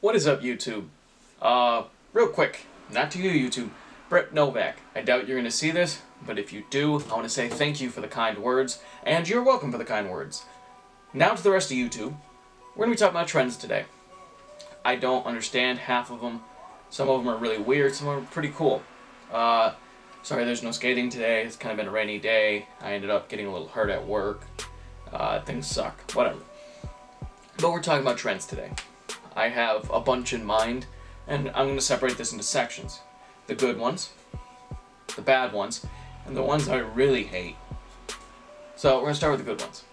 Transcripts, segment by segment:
What is up, YouTube? Real quick, not to you, YouTube, Brett Novak. I doubt you're going to see this, but if you do, I want to say thank you for the kind words, and you're welcome for the kind words. Now to the rest of YouTube, we're going to be talking about trends today. I don't understand half of them. Some of them are really weird, some of them are pretty cool. Sorry there's no skating today, it's kind of been a rainy day. I ended up getting a little hurt at work. Things suck, whatever. But we're talking about trends today. I have a bunch in mind, and I'm going to separate this into sections. The good ones, the bad ones, and the ones I really hate. So we're going to start with the good ones.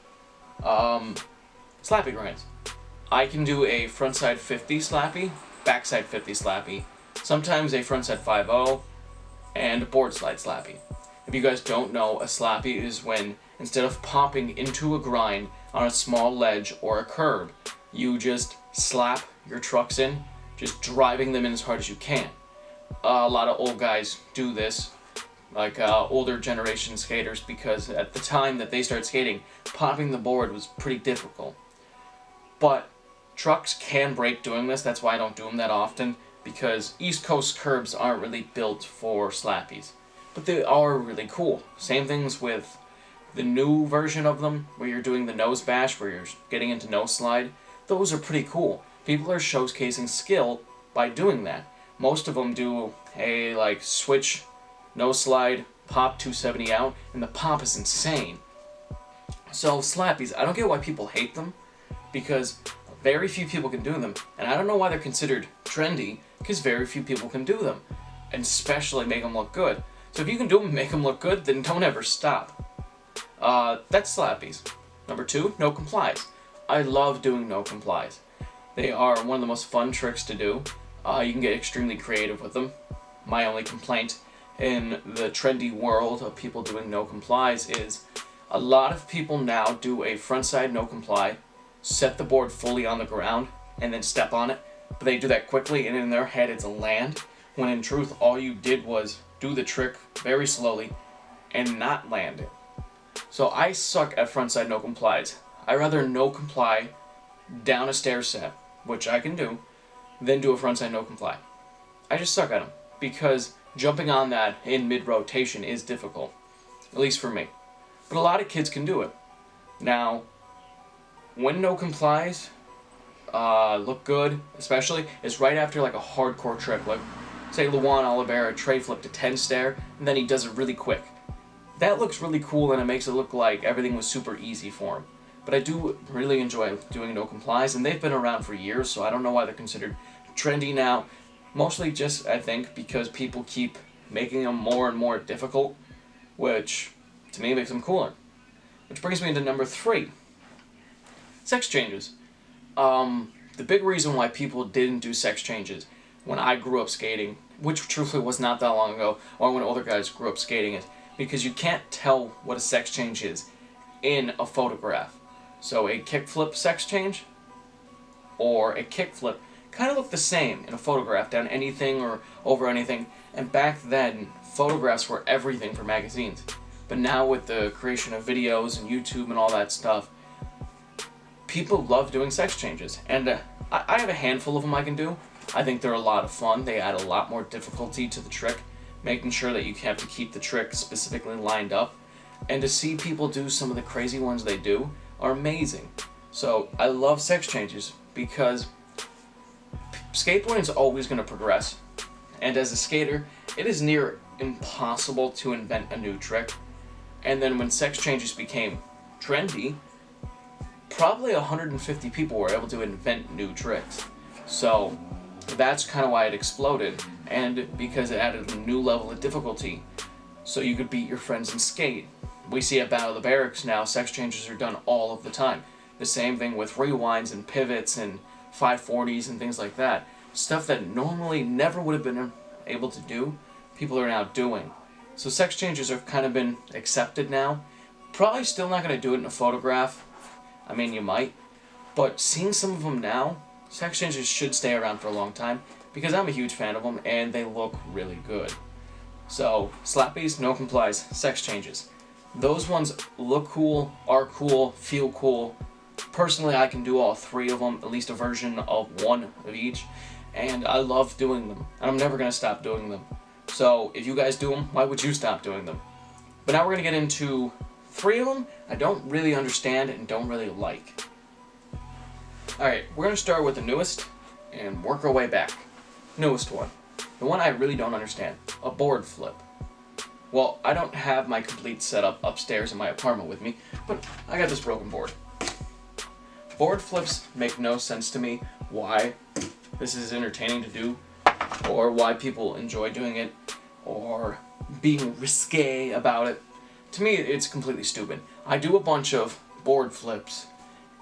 Slappy grinds. I can do a frontside 50 slappy, backside 50 slappy, sometimes a frontside 5-0, and a board slide slappy. If you guys don't know, a slappy is when, instead of popping into a grind on a small ledge or a curb, you just slap your trucks in, just driving them in as hard as you can. A lot of old guys do this, like older generation skaters, because at the time that they started skating, popping the board was pretty difficult. But trucks can break doing this, that's why I don't do them that often, because East Coast curbs aren't really built for slappies. But they are really cool. Same things with the new version of them, where you're doing the nose bash, where you're getting into nose slide. Those are pretty cool. People are showcasing skill by doing that. Most of them do a switch, nose slide, pop 270 out, and the pop is insane. So slappies, I don't get why people hate them, because very few people can do them, and I don't know why they're considered trendy, because very few people can do them, and especially make them look good. So if you can do them and make them look good, then don't ever stop. That's slappies. Number 2, no complies. I love doing no complies. They are one of the most fun tricks to do. You can get extremely creative with them. My only complaint in the trendy world of people doing no complies is a lot of people now do a frontside no comply, set the board fully on the ground, and then step on it. But they do that quickly, and in their head it's a land, when in truth all you did was do the trick very slowly and not land it. So I suck at frontside no complies. I rather no comply down a stair set, which I can do, than do a frontside no comply. I just suck at them, because jumping on that in mid-rotation is difficult, at least for me. But a lot of kids can do it. Now, when no complies look good, especially, is right after like a hardcore trick, like say Luan Oliveira tray flip to 10 stair, and then he does it really quick. That looks really cool, and it makes it look like everything was super easy for him. But I do really enjoy doing no complies, and they've been around for years, so I don't know why they're considered trendy now. Mostly just, I think, because people keep making them more and more difficult, which to me makes them cooler. Which brings me into number 3. Sex changes. The big reason why people didn't do sex changes when I grew up skating, which truthfully was not that long ago, or when older guys grew up skating, is because you can't tell what a sex change is in a photograph. So a kickflip sex change or a kickflip kind of look the same in a photograph, down anything or over anything. And back then, photographs were everything for magazines. But now with the creation of videos and YouTube and all that stuff, people love doing sex changes. And I have a handful of them I can do. I think they're a lot of fun. They add a lot more difficulty to the trick, making sure that you have to keep the trick specifically lined up. And to see people do some of the crazy ones they do are amazing. So I love sex changes because skateboarding is always going to progress. And as a skater, it is near impossible to invent a new trick. And then when sex changes became trendy, probably 150 people were able to invent new tricks. So that's kind of why it exploded, and because it added a new level of difficulty, so you could beat your friends and skate. We see at Battle of the Barracks now, sex changes are done all of the time. The same thing with rewinds and pivots and 540s and things like that. Stuff that normally never would have been able to do, people are now doing. So sex changes have kind of been accepted now. Probably still not going to do it in a photograph. I mean, you might. But seeing some of them now, sex changes should stay around for a long time, because I'm a huge fan of them and they look really good. So, slappies, no complies, sex changes. Those ones look cool, are cool, feel cool, Personally, I can do all 3 of them, at least a version of 1 of each, and I love doing them, and I'm never going to stop doing them. So if you guys do them, why would you stop doing them? But now we're going to get into 3 of them I don't really understand and don't really like. Alright, we're going to start with the newest and work our way back. Newest one. The one I really don't understand. A board flip. Well, I don't have my complete setup upstairs in my apartment with me, but I got this broken board. Board flips make no sense to me why this is entertaining to do, or why people enjoy doing it, or being risque about it. To me, it's completely stupid. I do a bunch of board flips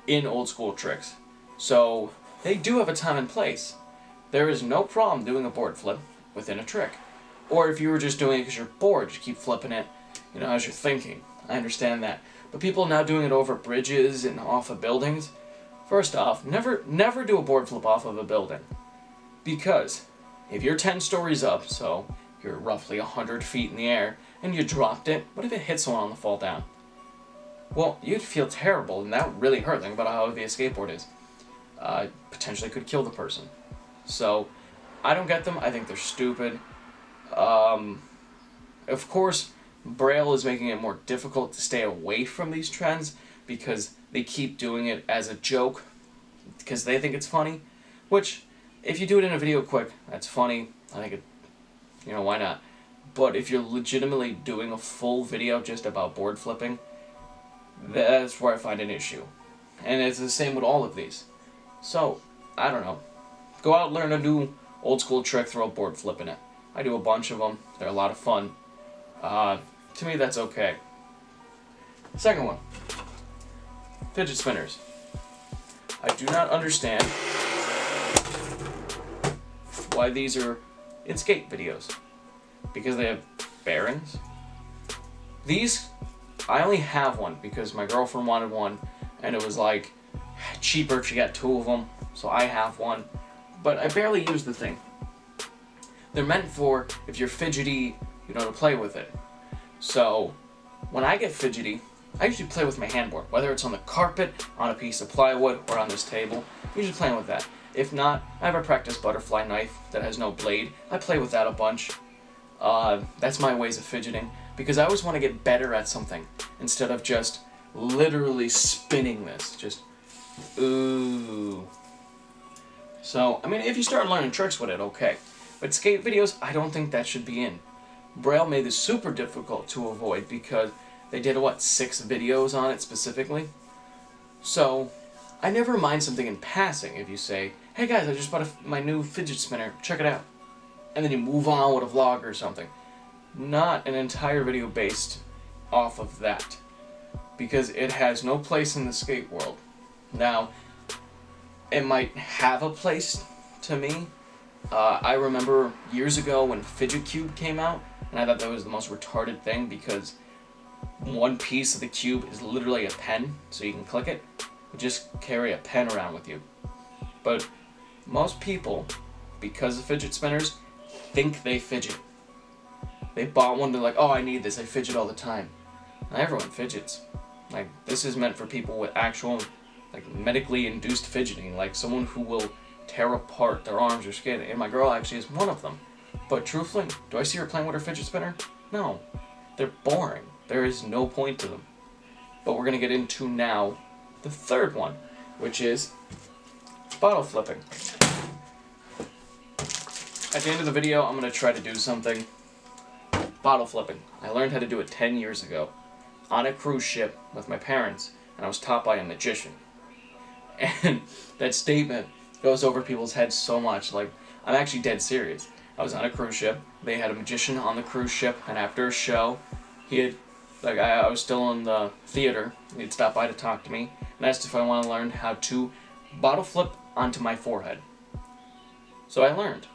in old school tricks, so they do have a time and place. There is no problem doing a board flip within a trick. Or if you were just doing it because you're bored, you keep flipping it, as you're thinking. I understand that. But people now doing it over bridges and off of buildings. First off, never do a board flip off of a building. Because if you're 10 stories up, so you're roughly 100 feet in the air, and you dropped it, what if it hit someone on the fall down? Well, you'd feel terrible, and that would really hurt. Think about how heavy a skateboard is. Potentially could kill the person. So, I don't get them. I think they're stupid. Of course, Braille is making it more difficult to stay away from these trends because they keep doing it as a joke because they think it's funny, which, if you do it in a video quick, that's funny. I think it, why not? But if you're legitimately doing a full video just about board flipping, that's where I find an issue. And it's the same with all of these. So, I don't know. Go out and learn a new old school trick, throw a board flip in it. I do a bunch of them. They're a lot of fun. To me, that's okay. Second one. Fidget spinners. I do not understand why these are in skate videos. Because they have bearings. These, I only have one because my girlfriend wanted one, and it was like cheaper if she got 2 of them, so I have one. But I barely use the thing. They're meant for if you're fidgety, to play with it. So when I get fidgety, I usually play with my handboard, whether it's on the carpet, on a piece of plywood, or on this table. I'm usually playing with that. If not, I have a practice butterfly knife that has no blade. I play with that a bunch. That's my ways of fidgeting, because I always want to get better at something instead of just literally spinning this. Just, ooh. So, if you start learning tricks with it, okay. But skate videos, I don't think that should be in. Braille made this super difficult to avoid because they did, 6 videos on it specifically? So, I never mind something in passing if you say, hey guys, I just bought my new fidget spinner, check it out. And then you move on with a vlog or something. Not an entire video based off of that. Because it has no place in the skate world. Now, it might have a place to me. I remember years ago when Fidget Cube came out, and I thought that was the most retarded thing because one piece of the cube is literally a pen, so you can click it. You just carry a pen around with you. But most people, because of fidget spinners, think they fidget. They bought one, they're like, oh, I need this, I fidget all the time. Not everyone fidgets. This is meant for people with actual, medically induced fidgeting, like someone who will tear apart their arms or skin, and my girl actually is one of them. But truthfully, do I see her playing with her fidget spinner? No. They're boring. There is no point to them. But we're going to get into now the third one, which is bottle flipping. At the end of the video, I'm going to try to do something. Bottle flipping. I learned how to do it 10 years ago on a cruise ship with my parents, and I was taught by a magician. And that statement goes over people's heads so much. I'm actually dead serious. I was on a cruise ship. They had a magician on the cruise ship, and after a show, he had, I was still in the theater. He'd stop by to talk to me and asked if I want to learn how to bottle flip onto my forehead. So I learned.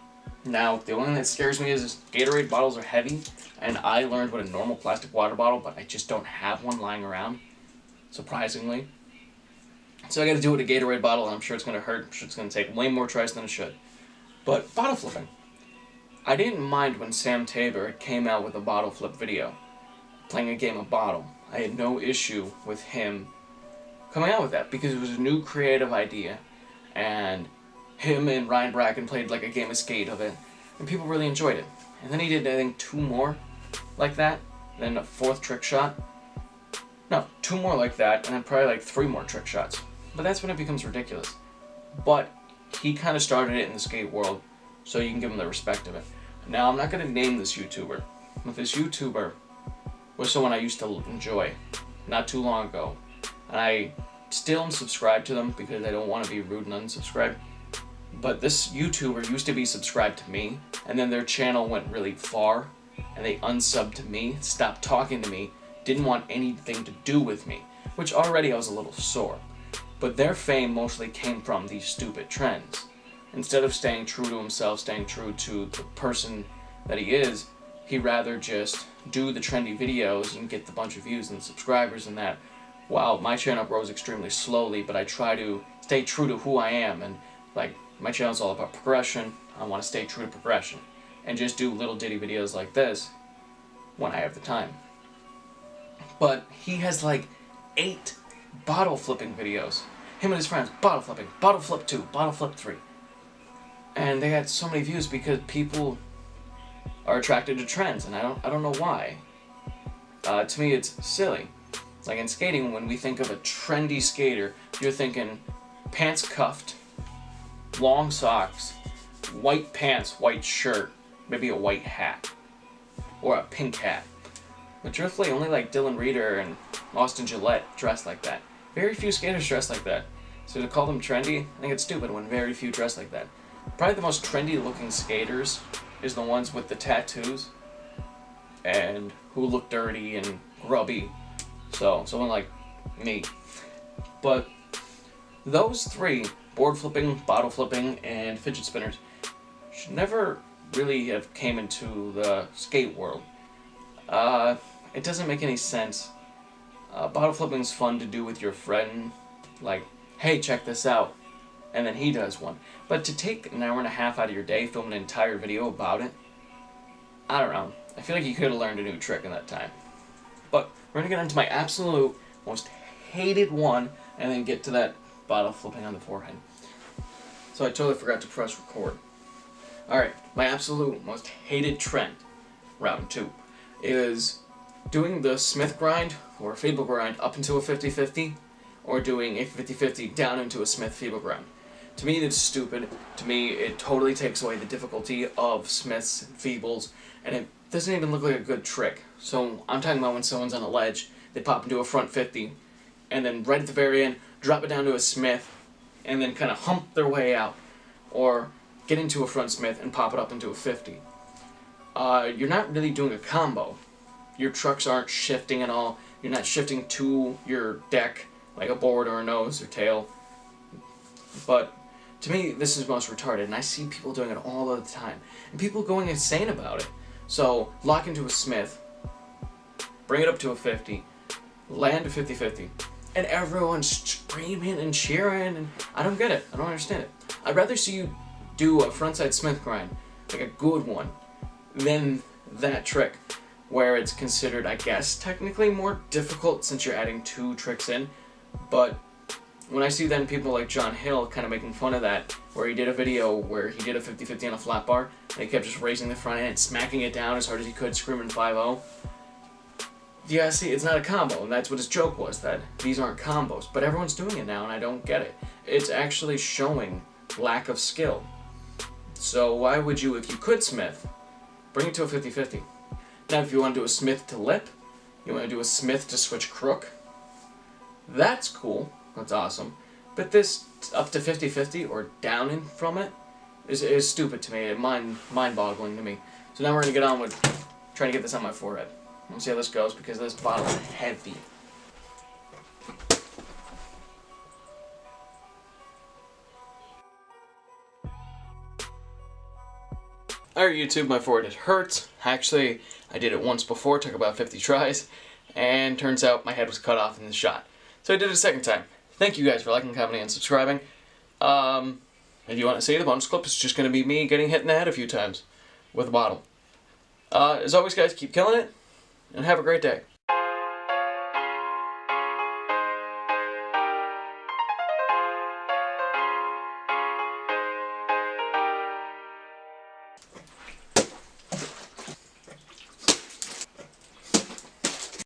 Now, the only thing that scares me is Gatorade bottles are heavy, and I learned what a normal plastic water bottle, but I just don't have one lying around, surprisingly. So I gotta do it with a Gatorade bottle, and I'm sure it's gonna hurt. I'm sure it's gonna take way more tries than it should. But bottle flipping. I didn't mind when Sam Tabor came out with a bottle flip video, playing a game of bottle. I had no issue with him coming out with that because it was a new creative idea, and him and Ryan Bracken played like a game of skate of it, and people really enjoyed it. And then he did, I think, 2 more like that, then a 4th trick shot. No, 2 more like that, and then probably like 3 more trick shots. But that's when it becomes ridiculous. But he kind of started it in the skate world, so you can give him the respect of it. Now, I'm not going to name this YouTuber, but this YouTuber was someone I used to enjoy not too long ago. And I still am subscribed to them because I don't want to be rude and unsubscribe. But this YouTuber used to be subscribed to me, and then their channel went really far, and they unsubbed to me, stopped talking to me, didn't want anything to do with me, which already I was a little sore. But their fame mostly came from these stupid trends. Instead of staying true to himself, staying true to the person that he is, he'd rather just do the trendy videos and get the bunch of views and subscribers and that. Wow, my channel grows extremely slowly, but I try to stay true to who I am, and like, my channel's all about progression. I want to stay true to progression and just do little ditty videos like this when I have the time. But he has like 8 bottle flipping videos. Him and his friends, bottle flipping, bottle flip 2, bottle flip 3. And they had so many views because people are attracted to trends, and I don't know why. To me, it's silly. Like in skating, when we think of a trendy skater, you're thinking pants cuffed, long socks, white pants, white shirt, maybe a white hat, or a pink hat. But truthfully, only like Dylan Reeder and Austin Gillette dress like that. Very few skaters dress like that. So to call them trendy, I think it's stupid when very few dress like that. Probably the most trendy looking skaters is the ones with the tattoos and who look dirty and grubby. So someone like me. But those 3, board flipping, bottle flipping, and fidget spinners, should never really have came into the skate world. It doesn't make any sense. Bottle flipping's fun to do with your friend, like, hey, check this out, and then he does one. But to take an hour and a half out of your day, film an entire video about it, I don't know. I feel like you could have learned a new trick in that time. But we're gonna get into my absolute most hated one, and then get to that bottle flipping on the forehead. So I totally forgot to press record. Alright, my absolute most hated trend, round 2, is doing the Smith grind or Feeble grind up into a 50-50, or doing a 50-50 down into a Smith Feeble grind. To me, it's stupid. To me, it totally takes away the difficulty of Smiths and Feebles, and it doesn't even look like a good trick. So I'm talking about when someone's on a ledge, they pop into a front 50, and then right at the very end, drop it down to a Smith, and then kind of hump their way out, or get into a front Smith and pop it up into a 50. You're not really doing a combo. Your trucks aren't shifting at all. You're not shifting to your deck like a board or a nose or tail. But to me, this is most retarded, and I see people doing it all the time, and people going insane about it. So lock into a Smith, bring it up to a 50, land a 50-50, and everyone's screaming and cheering, and I don't get it. I don't understand it. I'd rather see you do a frontside Smith grind, like a good one, than that trick, where it's considered, I guess, technically more difficult since you're adding 2 tricks in. But when I see then people like John Hill kind of making fun of that, where he did a video where he did a 50-50 on a flat bar, and he kept just raising the front end, smacking it down as hard as he could, screaming 5-0. Yeah, see, it's not a combo, and that's what his joke was, that these aren't combos. But everyone's doing it now, and I don't get it. It's actually showing lack of skill. So why would you, if you could Smith, bring it to a 50-50? Now, if you want to do a Smith to lip, you want to do a Smith to switch crook, that's cool. That's awesome. But this up to 50-50 or down in from it is stupid to me. Mind-boggling to me. So now we're going to get on with trying to get this on my forehead. We'll see how this goes because this bottle is heavy. Alright YouTube, my forehead hurts. Actually, I did it once before, took about 50 tries, and turns out my head was cut off in the shot. So I did it a second time. Thank you guys for liking, commenting, and subscribing. If you want to see the bonus clip, it's just going to be me getting hit in the head a few times with a bottle. As always guys, keep killing it, and have a great day.